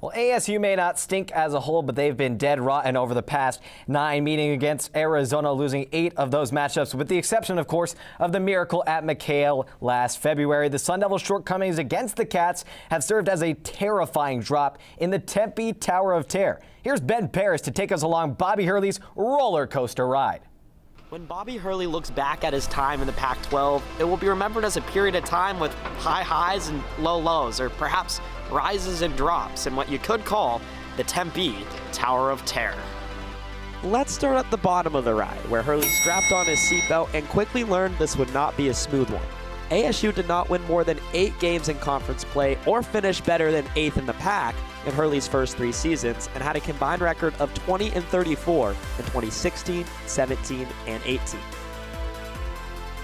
Well, ASU may not stink as a whole, but they've been dead rotten over the past 9, meeting against Arizona, losing 8 of those matchups, with the exception, of course, of the miracle at McHale last February. The Sun Devils' shortcomings against the Cats have served as a terrifying drop in the Tempe Tower of Terror. Here's Ben Paris to take us along Bobby Hurley's roller coaster ride. When Bobby Hurley looks back at his time in the Pac-12, it will be remembered as a period of time with high highs and low lows, or perhaps rises and drops in what you could call the Tempe Tower of Terror. Let's start at the bottom of the ride, where Hurley strapped on his seatbelt and quickly learned this would not be a smooth one. ASU did not win more than 8 games in conference play or finish better than 8th in the pack in Hurley's first 3 seasons, and had a combined record of 20-34 in 2016, 17, and 18.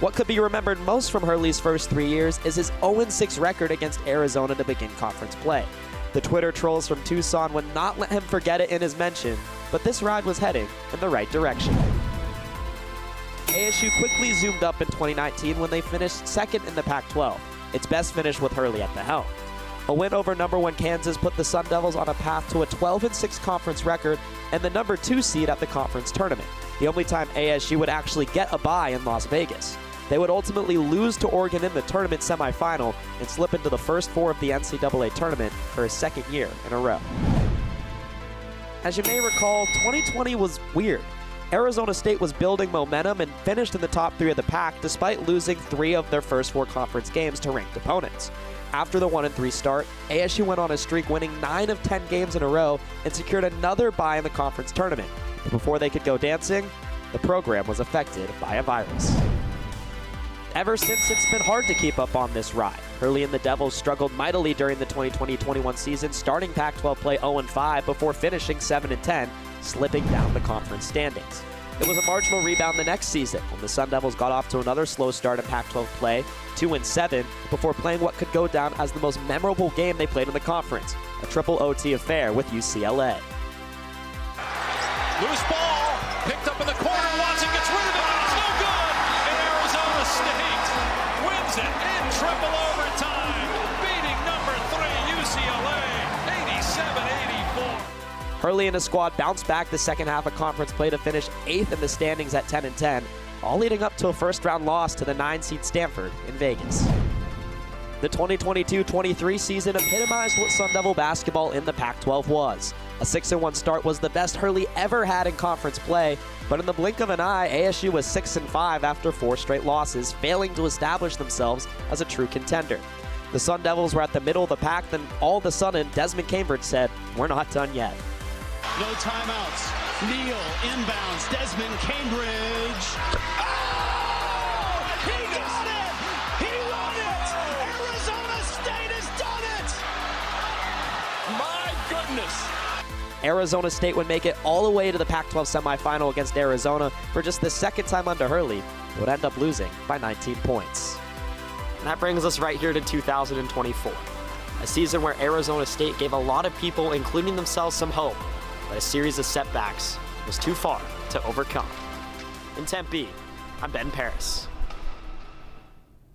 What could be remembered most from Hurley's first 3 years is his 0-6 record against Arizona to begin conference play. The Twitter trolls from Tucson would not let him forget it in his mention, but this ride was heading in the right direction. ASU quickly zoomed up in 2019 when they finished 2nd in the Pac-12, its best finish with Hurley at the helm. A win over #1 Kansas put the Sun Devils on a path to a 12-6 conference record and the #2 seed at the conference tournament, the only time ASU would actually get a bye in Las Vegas. They would ultimately lose to Oregon in the tournament semifinal and slip into the first 4 of the NCAA tournament for a 2nd year in a row. As you may recall, 2020 was weird. Arizona State was building momentum and finished in the top 3 of the pack despite losing 3 of their first 4 conference games to ranked opponents. After the 1-3 start, ASU went on a streak, winning 9 of 10 games in a row and secured another bye in the conference tournament. But before they could go dancing, the program was affected by a virus. Ever since, it's been hard to keep up on this ride. Hurley and the Devils struggled mightily during the 2020-21 season, starting Pac-12 play 0-5 before finishing 7-10, slipping down the conference standings. It was a marginal rebound the next season when the Sun Devils got off to another slow start in Pac-12 play, 2-7, before playing what could go down as the most memorable game they played in the conference, a triple OT affair with UCLA. Loose ball, picked up in the corner, Watson gets rid of it, it's no good, and Arizona State wins it in triple overtime, beating #3 UCLA, 87-84. Hurley and his squad bounced back the second half of conference play to finish 8th in the standings at 10-10, all leading up to a first-round loss to the 9-seed Stanford in Vegas. The 2022-23 season epitomized what Sun Devil basketball in the Pac-12 was. A 6-1 start was the best Hurley ever had in conference play, but in the blink of an eye, ASU was 6-5 after 4 straight losses, failing to establish themselves as a true contender. The Sun Devils were at the middle of the pack, then all of a sudden, Desmond Cambridge said, "We're not done yet." No timeouts. Neal inbounds. Desmond Cambridge. Oh! He got it! He won it! Arizona State has done it! My goodness! Arizona State would make it all the way to the Pac-12 semifinal against Arizona for just the 2nd time under Hurley, but would end up losing by 19 points. And that brings us right here to 2024, a season where Arizona State gave a lot of people, including themselves, some hope, but a series of setbacks was too far to overcome. In Tempe, I'm Ben Paris.